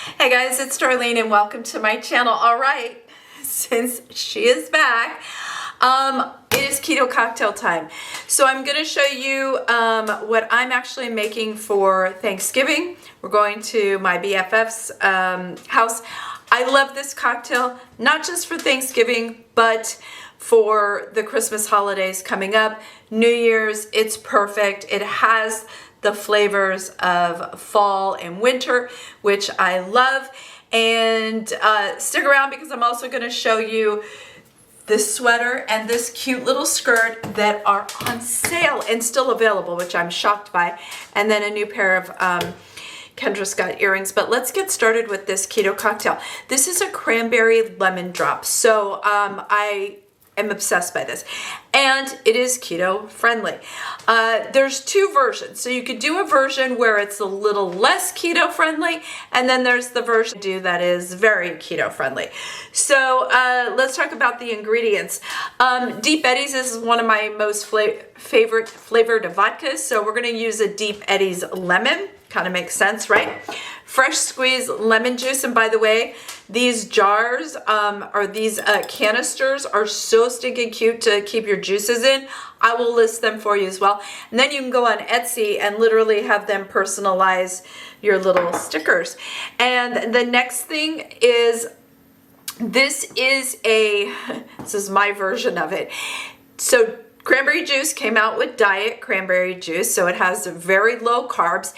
Hey guys, it's Darlene and welcome to my channel. All right, since she is back, it is keto cocktail time. So I'm going to show you what I'm actually making for Thanksgiving. We're going to my BFF's house. I love this cocktail, not just for Thanksgiving, but for the Christmas holidays coming up, New Year's. It's perfect. It has the flavors of fall and winter, which I love. And stick around because I'm also going to show you this sweater and this cute little skirt that are on sale and still available, which I'm shocked by. And then a new pair of Kendra Scott earrings. But let's get started with this keto cocktail. This is a cranberry lemon drop. So I am obsessed by this, and it is keto friendly. There's two versions, so you could do a version where it's a little less keto friendly, and then there's the version that is very keto friendly. So let's talk about the ingredients. DBeauty's is one of my most favorite flavored vodkas, so we're going to use a DBeauty's lemon. Kind of makes sense, right? Fresh squeezed lemon juice. And by the way, these jars or these canisters are so stinking cute to keep your juices in. I will list them for you as well. And then you can go on Etsy and literally have them personalize your little stickers. And the next thing is, this is my version of it. So cranberry juice came out with diet cranberry juice, so it has very low carbs,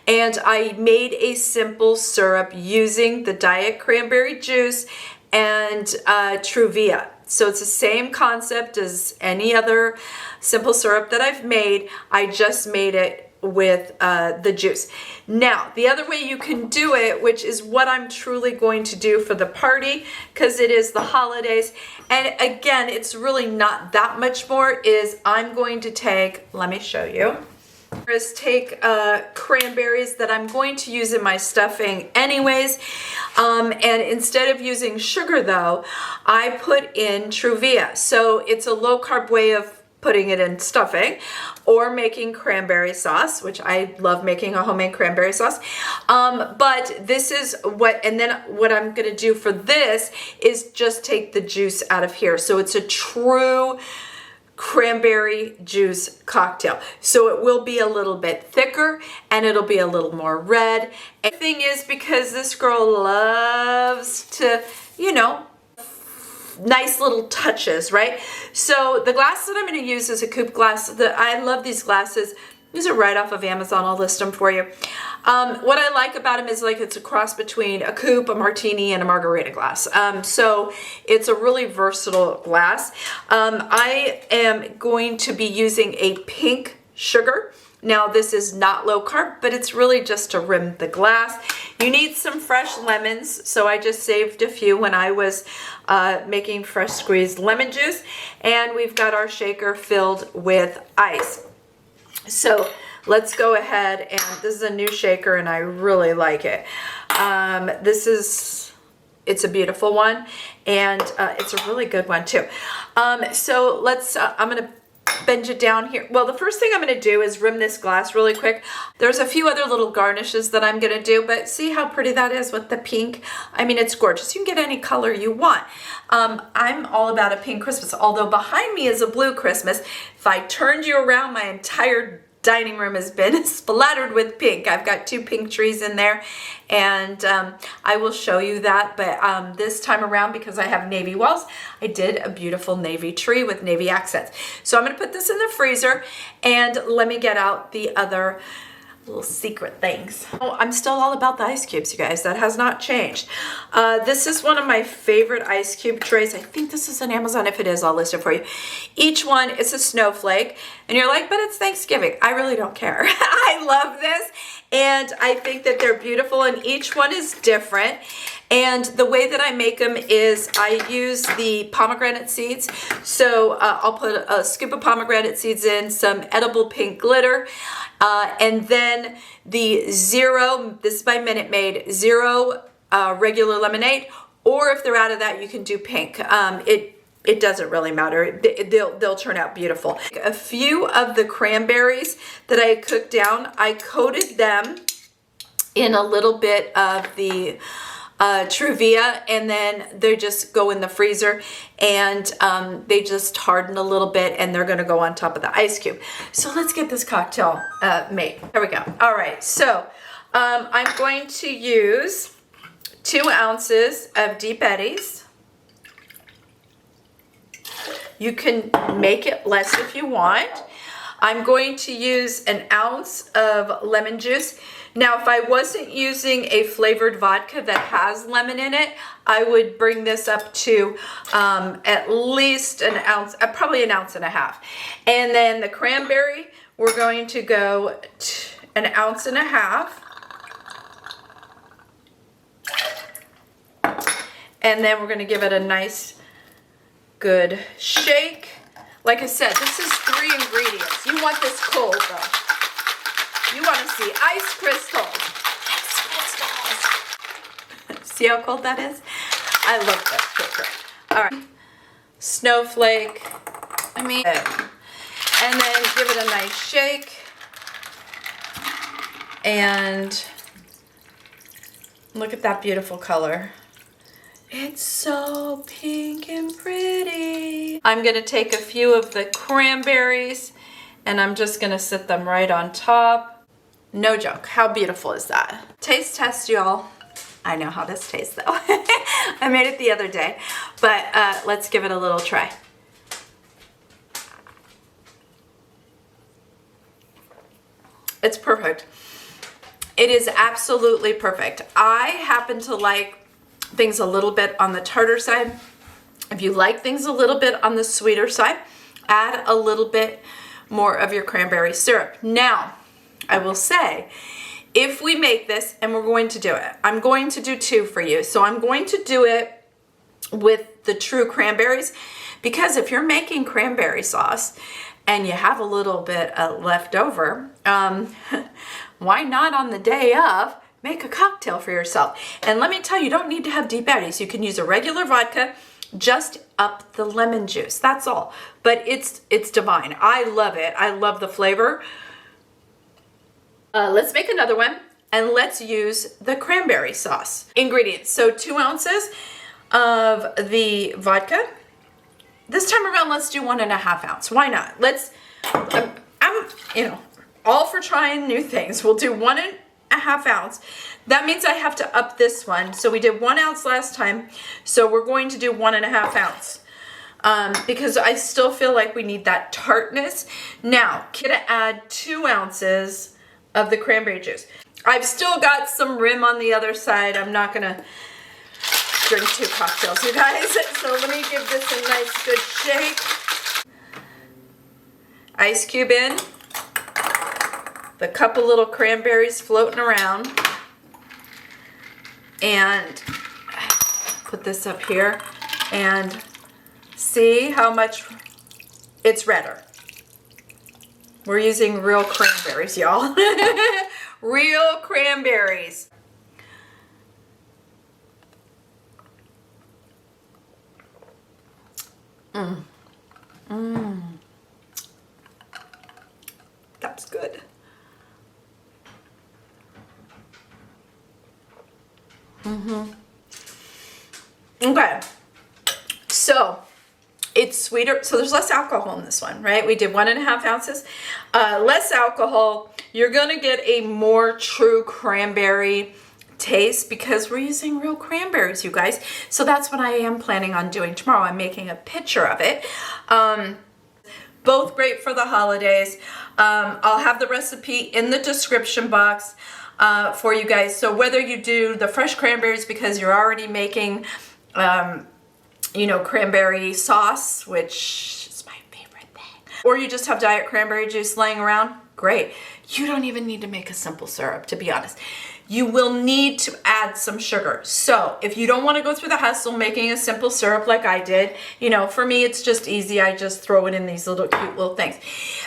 and I made a simple syrup using the diet cranberry juice and Truvia. So it's the same concept as any other simple syrup that I've made. I just made it with the juice. Now, the other way you can do it, which is what I'm truly going to do for the party, because it is the holidays, and again, it's really not that much more, is I'm going to take, let me show you, is take cranberries that I'm going to use in my stuffing anyways, and instead of using sugar though, I put in Truvia. So it's a low carb way of putting it in stuffing or making cranberry sauce, which I love making a homemade cranberry sauce. But this is what, and then what I'm gonna do for this is just take the juice out of here. So it's a true cranberry juice cocktail. So it will be a little bit thicker and it'll be a little more red. And the thing is, because this girl loves to, you know, nice little touches, right? So the glass that I'm going to use is a coupe glass. I love these glasses. These are right off of Amazon. I'll list them for you. What I like about them is like it's a cross between a coupe, a martini, and a margarita glass. So it's a really versatile glass. I am going to be using a pink sugar. Now this is not low carb, but it's really just to rim the glass. You need some fresh lemons, so I just saved a few when I was making fresh squeezed lemon juice. And we've got our shaker filled with ice. So let's go ahead, and this is a new shaker and I really like it. It's a beautiful one, and it's a really good one too. So let's, I'm gonna bend it down here. Well, the first thing I'm going to do is rim this glass really quick. There's a few other little garnishes that I'm going to do, but see how pretty that is with the pink? I mean, it's gorgeous. You can get any color you want. I'm all about a pink Christmas, although behind me is a blue Christmas. If I turned you around, my entire dining room has been splattered with pink. I've got two pink trees in there, and I will show you that. But this time around, because I have navy walls, I did a beautiful navy tree with navy accents. So I'm going to put this in the freezer, and let me get out the other little secret things. Oh, I'm still all about the ice cubes, you guys. That has not changed. This is one of my favorite ice cube trays. I think this is on Amazon. If it is, I'll list it for you. Each one is a snowflake, and you're like, but it's Thanksgiving. I really don't care. I love this, and I think that they're beautiful, and each one is different. And the way that I make them is I use the pomegranate seeds. So I'll put a scoop of pomegranate seeds in, some edible pink glitter, and then the zero, this is by Minute Maid, zero regular lemonade, or if they're out of that, you can do pink. It doesn't really matter. They'll turn out beautiful. A few of the cranberries that I cooked down, I coated them in a little bit of the Truvia, and then they just go in the freezer, and they just harden a little bit, and they're going to go on top of the ice cube. So let's get this cocktail made. There we go. All right, so I'm going to use 2 ounces of DBeauty's. You can make it less if you want. I'm going to use 1 ounce of lemon juice. Now, if I wasn't using a flavored vodka that has lemon in it, I would bring this up to at least 1 ounce, probably 1.5 ounces. And then the cranberry, we're going to go 1.5 ounces. And then we're going to give it a nice, good shake. Like I said, this is 3 ingredients. You want this cold, though. You want to see ice crystals. Ice crystals. See how cold that is? I love that picture. All right. Snowflake. And then give it a nice shake. And look at that beautiful color. It's so pink and pretty. I'm gonna take a few of the cranberries and I'm just gonna sit them right on top. No joke, how beautiful is that? Taste test, y'all. I know how this tastes though. I made it the other day, but let's give it a little try. It's perfect. It is absolutely perfect. I happen to like things a little bit on the tartar side. If you like things a little bit on the sweeter side, add a little bit more of your cranberry syrup. Now, I will say, if we make this, and we're going to do it, I'm going to do 2 for you. So I'm going to do it with the true cranberries, because if you're making cranberry sauce and you have a little bit left over, why not on the day of make a cocktail for yourself? And let me tell you, you don't need to have DBeauty. You can use a regular vodka, just up the lemon juice. That's all. But it's divine. I love it. I love the flavor. Let's make another one, and let's use the cranberry sauce. Ingredients. So 2 ounces of the vodka. This time around, let's do 1.5 ounces. Why not? Let's, I'm all for trying new things. We'll do 1.5 ounces. That means I have to up this one. So we did 1 ounce last time. So we're going to do 1.5 ounces. Because I still feel like we need that tartness. Now, gonna add 2 ounces of the cranberry juice. I've still got some rim on the other side. I'm not gonna drink 2 cocktails, you guys. So let me give this a nice good shake. Ice cube in. The couple little cranberries floating around. And put this up here. And see how much it's redder. We're using real cranberries, y'all. Real cranberries. That's good. Okay. So it's sweeter, so there's less alcohol in this one, right? We did 1.5 ounces, less alcohol. You're gonna get a more true cranberry taste because we're using real cranberries, you guys. So that's what I am planning on doing tomorrow. I'm making a picture of it. Both great for the holidays. I'll have the recipe in the description box for you guys. So whether you do the fresh cranberries because you're already making cranberry sauce, which is my favorite thing, or you just have diet cranberry juice laying around, great. You don't even need to make a simple syrup, to be honest. You will need to add some sugar. So if you don't want to go through the hassle making a simple syrup like I did, for me it's just easy. I just throw it in these little cute little things.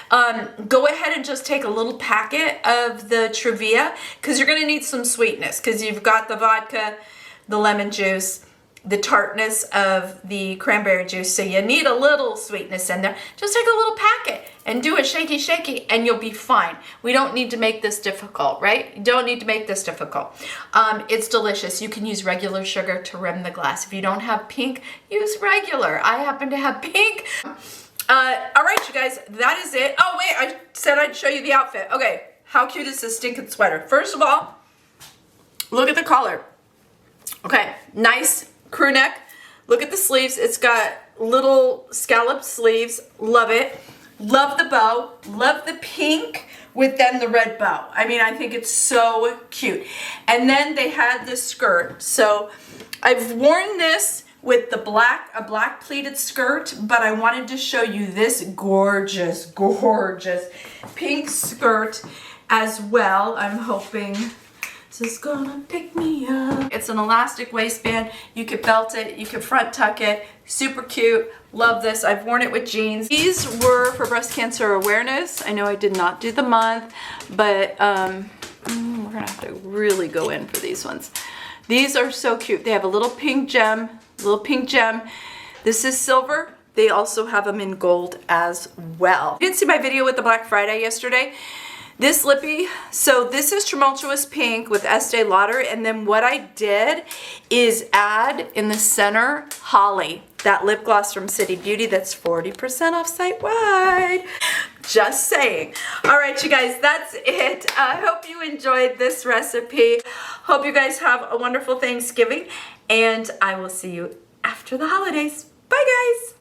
Go ahead and just take a little packet of the Truvia because you're going to need some sweetness because you've got the vodka, the lemon juice, the tartness of the cranberry juice, so you need a little sweetness in there. Just take a little packet and do a shaky shaky and you'll be fine. We don't need to make this difficult, right? You don't need to make this difficult. It's delicious. You can use regular sugar to rim the glass. If you don't have pink, use regular. I happen to have pink. All right, you guys, that is it. Oh wait, I said I'd show you the outfit. Okay, how cute is this stinking sweater? First of all, look at the collar. Okay, nice crew neck. Look at the sleeves. It's got little scalloped sleeves. Love it. Love the bow. Love the pink with then the red bow. I mean, I think it's so cute. And then they had this skirt. So I've worn this with the a black pleated skirt, but I wanted to show you this gorgeous, gorgeous pink skirt as well. I'm hoping this is gonna pick me up. It's an elastic waistband. You could belt it, you could front tuck it. Super cute. Love this. I've worn it with jeans. These were for breast cancer awareness. I know I did not do the month, but we're gonna have to really go in for these ones. These are so cute. They have a little pink gem, This is silver. They also have them in gold as well. You didn't see my video with the Black Friday yesterday. This lippy, so this is Tumultuous Pink with Estee Lauder, and then what I did is add in the center Holly, that lip gloss from City Beauty that's 40% off site-wide. Just saying. All right, you guys, that's it. I hope you enjoyed this recipe. Hope you guys have a wonderful Thanksgiving, and I will see you after the holidays. Bye, guys.